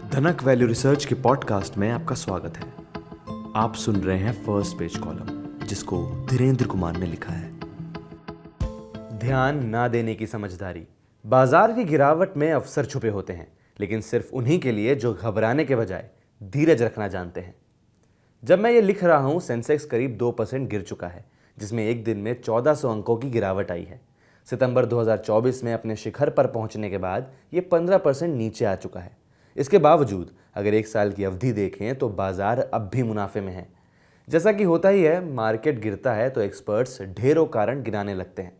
धनक value research के podcast में आपका स्वागत है। आप सुन रहे हैं फर्स्ट पेज कॉलम, जिसको धीरेन्द्र कुमार ने लिखा है। ध्यान ना देने की समझदारी। बाजार की गिरावट में अवसर छुपे होते हैं, लेकिन सिर्फ उन्हीं के लिए जो घबराने के बजाय धीरज रखना जानते हैं। जब मैं ये लिख रहा हूं, सेंसेक्स करीब 2% गिर चुका है, जिसमें एक दिन में 1400 अंकों की गिरावट आई है। सितंबर 2024 में अपने शिखर पर पहुंचने के बाद ये 15% नीचे आ चुका है। इसके बावजूद अगर एक साल की अवधि देखें तो बाजार अब भी मुनाफे में है। जैसा कि होता ही है, मार्केट गिरता है तो एक्सपर्ट्स ढेरों कारण गिनाने लगते हैं।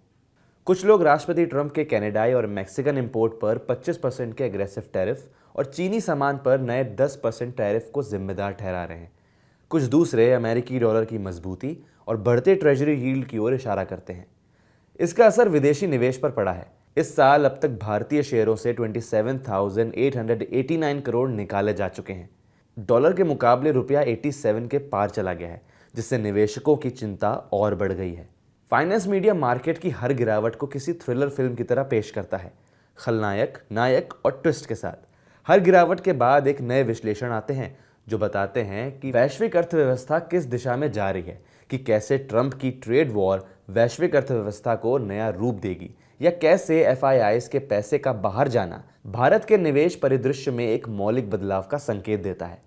कुछ लोग राष्ट्रपति ट्रंप के कनाडाई और मैक्सिकन इंपोर्ट पर 25% के एग्रेसिव टैरिफ और चीनी सामान पर नए 10% टैरिफ को जिम्मेदार ठहरा रहे हैं। कुछ दूसरे अमेरिकी डॉलर की मजबूती और बढ़ते ट्रेजरी यील्ड की ओर इशारा करते हैं। इसका असर विदेशी निवेश पर पड़ा है। इस साल अब तक भारतीय शेयरों से 27,889 करोड़ निकाले जा चुके हैं। डॉलर के मुकाबले रुपया 87 के पार चला गया है, जिससे निवेशकों की चिंता और बढ़ गई है। फाइनेंस मीडिया मार्केट की हर गिरावट को किसी थ्रिलर फिल्म की तरह पेश करता है, खलनायक, नायक और ट्विस्ट के साथ। हर गिरावट के बाद एक नए विश्लेषण आते हैं जो बताते हैं कि वैश्विक अर्थव्यवस्था किस दिशा में जा रही है, कि कैसे ट्रंप की ट्रेड वॉर वैश्विक अर्थव्यवस्था को नया रूप देगी, या कैसे FIIs के पैसे का बाहर जाना भारत के निवेश परिदृश्य में एक मौलिक बदलाव का संकेत देता है।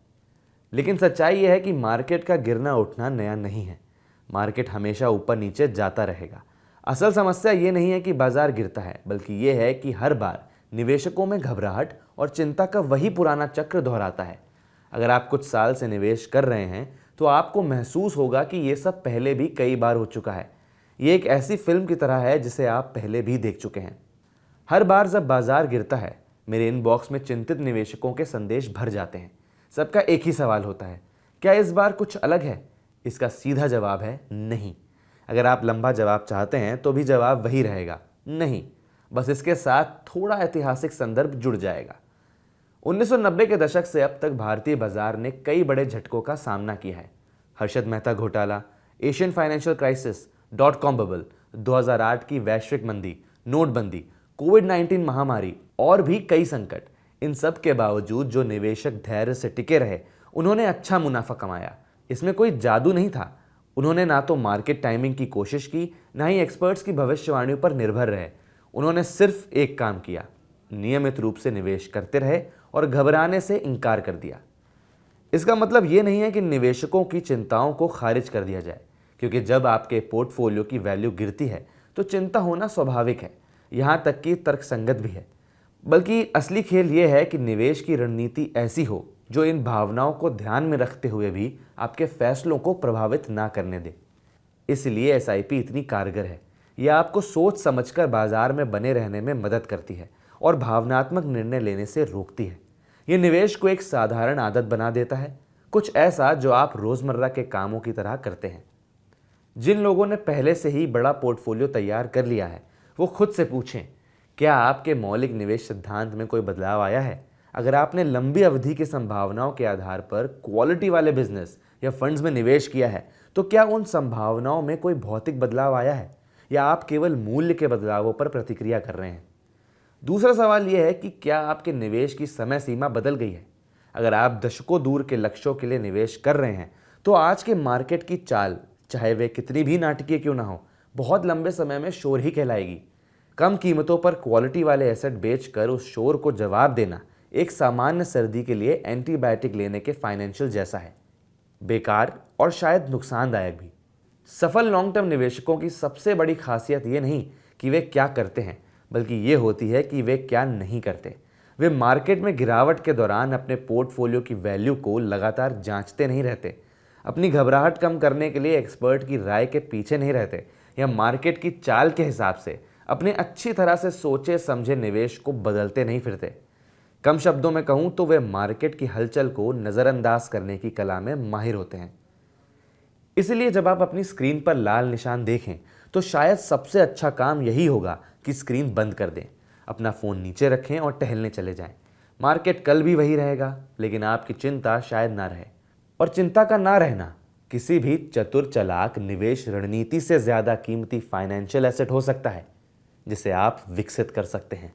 लेकिन सच्चाई यह है कि मार्केट का गिरना उठना नया नहीं है। मार्केट हमेशा ऊपर नीचे जाता रहेगा। असल समस्या ये नहीं है कि बाजार गिरता है, बल्कि ये है कि हर बार निवेशकों में घबराहट और चिंता का वही पुराना चक्र दोहराता है। अगर आप कुछ साल से निवेश कर रहे हैं तो आपको महसूस होगा कि ये सब पहले भी कई बार हो चुका है। ये एक ऐसी फिल्म की तरह है जिसे आप पहले भी देख चुके हैं। हर बार जब बाजार गिरता है, मेरे इनबॉक्स में चिंतित निवेशकों के संदेश भर जाते हैं। सबका एक ही सवाल होता है, क्या इस बार कुछ अलग है? इसका सीधा जवाब है नहीं। अगर आप लंबा जवाब चाहते हैं तो भी जवाब वही रहेगा, नहीं। बस इसके साथ थोड़ा ऐतिहासिक संदर्भ जुड़ जाएगा। 1990 के दशक से अब तक भारतीय बाजार ने कई बड़े झटकों का सामना किया है। हर्षद मेहता घोटाला, Asian financial crisis, .com bubble, 2008 की वैश्विक मंदी, नोटबंदी, कोविड-19 महामारी और भी कई संकट। इन सब के बावजूद जो निवेशक धैर्य से टिके रहे, उन्होंने अच्छा मुनाफा कमाया। इसमें कोई जादू नहीं था। उन्होंने ना तो मार्केट टाइमिंग की कोशिश की, ना ही एक्सपर्ट्स की भविष्यवाणियों पर निर्भर रहे। उन्होंने सिर्फ एक काम किया, नियमित रूप से निवेश करते रहे और घबराने से इनकार कर दिया। इसका मतलब ये नहीं है कि निवेशकों की चिंताओं को खारिज कर दिया जाए, क्योंकि जब आपके पोर्टफोलियो की वैल्यू गिरती है तो चिंता होना स्वाभाविक है, यहाँ तक कि तर्कसंगत भी है। बल्कि असली खेल ये है कि निवेश की रणनीति ऐसी हो जो इन भावनाओं को ध्यान में रखते हुए भी आपके फैसलों को प्रभावित ना करने दे। इसलिए SIP इतनी कारगर है। यह आपको सोच समझकर बाजार में बने रहने में मदद करती है और भावनात्मक निर्णय लेने से रोकती है। ये निवेश को एक साधारण आदत बना देता है, कुछ ऐसा जो आप रोजमर्रा के कामों की तरह करते हैं। जिन लोगों ने पहले से ही बड़ा पोर्टफोलियो तैयार कर लिया है, वो खुद से पूछें, क्या आपके मौलिक निवेश सिद्धांत में कोई बदलाव आया है? अगर आपने लंबी अवधि की संभावनाओं के आधार पर क्वालिटी वाले बिजनेस या फंड्स में निवेश किया है, तो क्या उन संभावनाओं में कोई भौतिक बदलाव आया है, या आप केवल मूल्य के बदलावों पर प्रतिक्रिया कर रहे हैं? दूसरा सवाल यह है कि क्या आपके निवेश की समय सीमा बदल गई है? अगर आप दशकों दूर के लक्ष्यों के लिए निवेश कर रहे हैं, तो आज के मार्केट की चाल, चाहे वे कितनी भी नाटकीय क्यों ना हो, बहुत लंबे समय में शोर ही कहलाएगी। कम कीमतों पर क्वालिटी वाले एसेट बेचकर उस शोर को जवाब देना एक सामान्य सर्दी के लिए एंटीबायोटिक लेने के फाइनेंशियल जैसा है, बेकार और शायद नुकसानदायक भी। सफल लॉन्ग टर्म निवेशकों की सबसे बड़ी खासियत ये नहीं कि वे क्या करते हैं, बल्कि ये होती है कि वे क्या नहीं करते। वे मार्केट में गिरावट के दौरान अपने पोर्टफोलियो की वैल्यू को लगातार जांचते नहीं रहते, अपनी घबराहट कम करने के लिए एक्सपर्ट की राय के पीछे नहीं रहते, या मार्केट की चाल के हिसाब से अपने अच्छी तरह से सोचे समझे निवेश को बदलते नहीं फिरते। कम शब्दों में कहूं तो वे मार्केट की हलचल को नज़रअंदाज करने की कला में माहिर होते हैं। इसलिए जब आप अपनी स्क्रीन पर लाल निशान देखें तो शायद सबसे अच्छा काम यही होगा कि स्क्रीन बंद कर दें, अपना फ़ोन नीचे रखें और टहलने चले जाएं। मार्केट कल भी वही रहेगा, लेकिन आपकी चिंता शायद ना रहे। और चिंता का ना रहना किसी भी चतुर चालाक निवेश रणनीति से ज़्यादा कीमती फाइनेंशियल एसेट हो सकता है, जिसे आप विकसित कर सकते हैं।